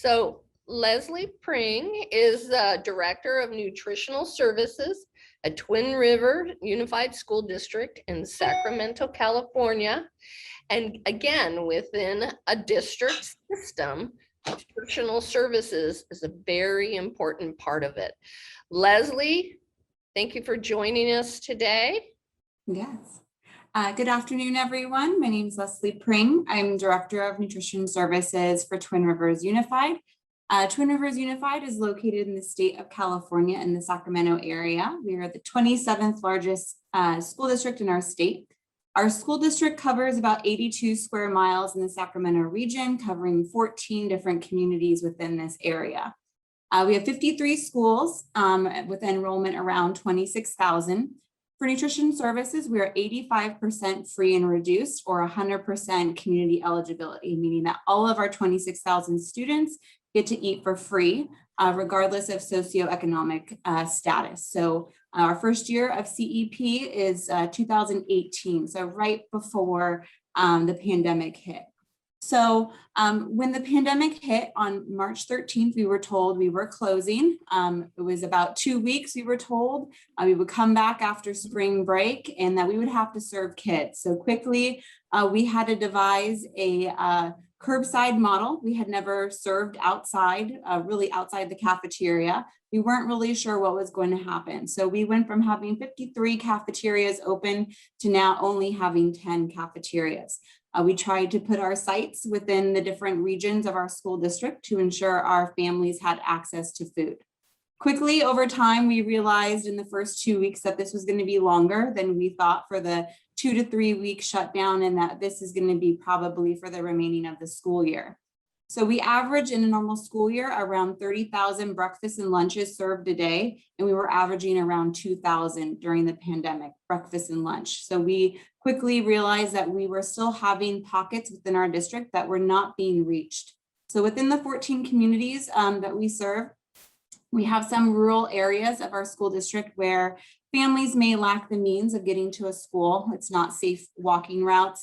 So Leslie Pring is the Director of Nutritional Services at Twin River Unified School District in Sacramento, California. And again, within a district system, nutritional services is a very important part of it. Leslie, thank you for joining us today. Yes. Good afternoon, everyone. My name is Leslie Pring. I'm Director of Nutrition Services for Twin Rivers Unified. Twin Rivers Unified is located in the state of California in the Sacramento area. We are the 27th largest school district in our state. Our school district covers about 82 square miles in the Sacramento region, covering 14 different communities within this area. We have 53 schools with enrollment around 26,000. For nutrition services, we are 85% free and reduced, or 100% community eligibility, meaning that all of our 26,000 students get to eat for free, regardless of socioeconomic status. So our first year of CEP is 2018, so right before the pandemic hit. So when the pandemic hit on March 13th, we were told we were closing. It was about 2 weeks, we were told. We would come back after spring break and that we would have to serve kids. So quickly, we had to devise a curbside model. We had never served outside, really outside the cafeteria. We weren't really sure what was going to happen. So we went from having 53 cafeterias open to now only having 10 cafeterias. We tried to put our sites within the different regions of our school district to ensure our families had access to food. Quickly over time, we realized in the first 2 weeks that this was going to be longer than we thought for the 2 to 3 week shutdown, and that this is going to be probably for the remaining of the school year. So we average in a normal school year around 30,000 breakfasts and lunches served a day, and we were averaging around 2,000 during the pandemic, breakfast and lunch. So we quickly realized that we were still having pockets within our district that were not being reached. So within the 14 communities that we serve, we have some rural areas of our school district where families may lack the means of getting to a school. It's not safe walking routes,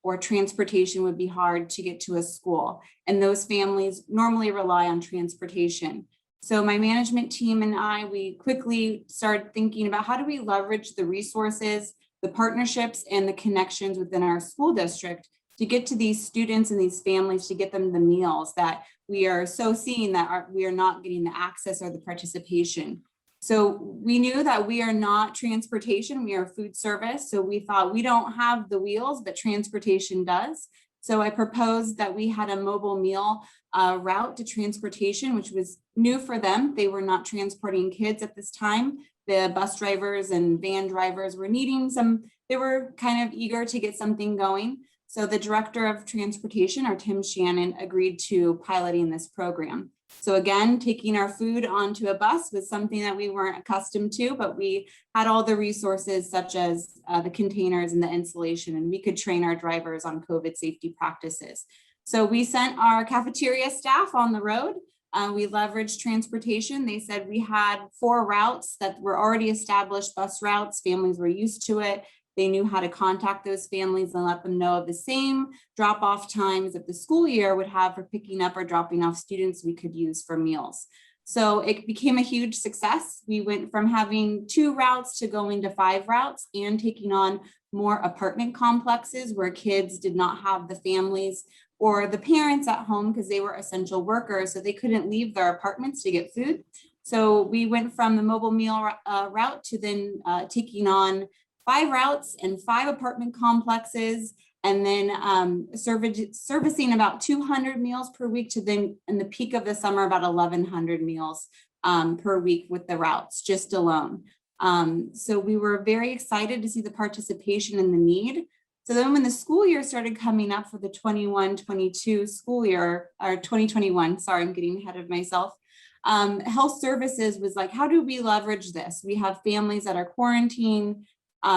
or transportation would be hard to get to a school. And those families normally rely on transportation. So my management team and I, we quickly started thinking about how do we leverage the resources, the partnerships, and the connections within our school district to get to these students and these families, to get them the meals that we are so seeing that we are not getting the access or the participation. So we knew that we are not transportation, we are food service. So we thought we don't have the wheels, but transportation does. So I proposed that we had a mobile meal route to transportation, which was new for them. They were not transporting kids at this time. The bus drivers and van drivers were needing they were kind of eager to get something going. So the director of transportation, or Tim Shannon, agreed to piloting this program. So again, taking our food onto a bus was something that we weren't accustomed to, but we had all the resources such as the containers and the insulation, and we could train our drivers on COVID safety practices. So we sent our cafeteria staff on the road. We leveraged transportation. They said we had 4 routes that were already established bus routes. Families were used to it. They knew how to contact those families and let them know of the same drop-off times that the school year would have for picking up or dropping off students we could use for meals. So it became a huge success. We went from having 2 routes to going to 5 routes and taking on more apartment complexes where kids did not have the families or the parents at home because they were essential workers, so they couldn't leave their apartments to get food. So we went from the mobile meal route to then taking on 5 routes and 5 apartment complexes, and then servicing about 200 meals per week to then in the peak of the summer, about 1,100 meals per week with the routes just alone. So we were very excited to see the participation and the need. So then when the school year started coming up for the 21-22 school year, or 2021, sorry, I'm getting ahead of myself. Health services was like, how do we leverage this? We have families that are quarantined.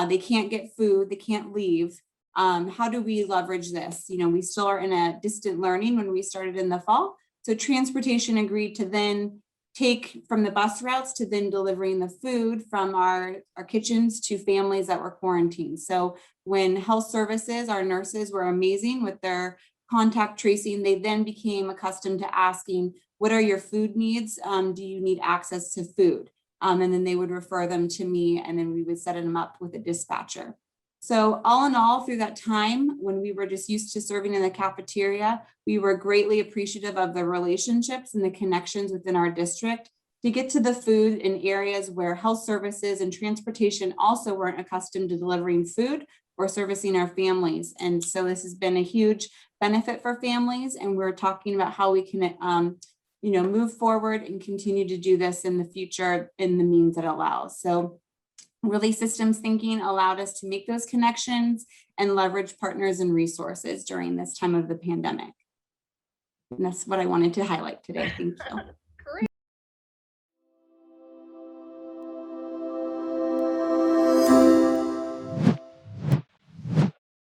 They can't get food, they can't leave. How do we leverage this? You know, we still are in a distant learning when we started in the fall. So transportation agreed to then take from the bus routes to then delivering the food from our kitchens to families that were quarantined. So when health services, our nurses were amazing with their contact tracing, they then became accustomed to asking, what are your food needs? Do you need access to food? And then they would refer them to me, and then we would set them up with a dispatcher. So all in all, through that time, when we were just used to serving in the cafeteria, we were greatly appreciative of the relationships and the connections within our district to get to the food in areas where health services and transportation also weren't accustomed to delivering food or servicing our families. And so this has been a huge benefit for families, and we're talking about how we can move forward and continue to do this in the future in the means that allows. So really systems thinking allowed us to make those connections and leverage partners and resources during this time of the pandemic. And that's what I wanted to highlight today. Thank you.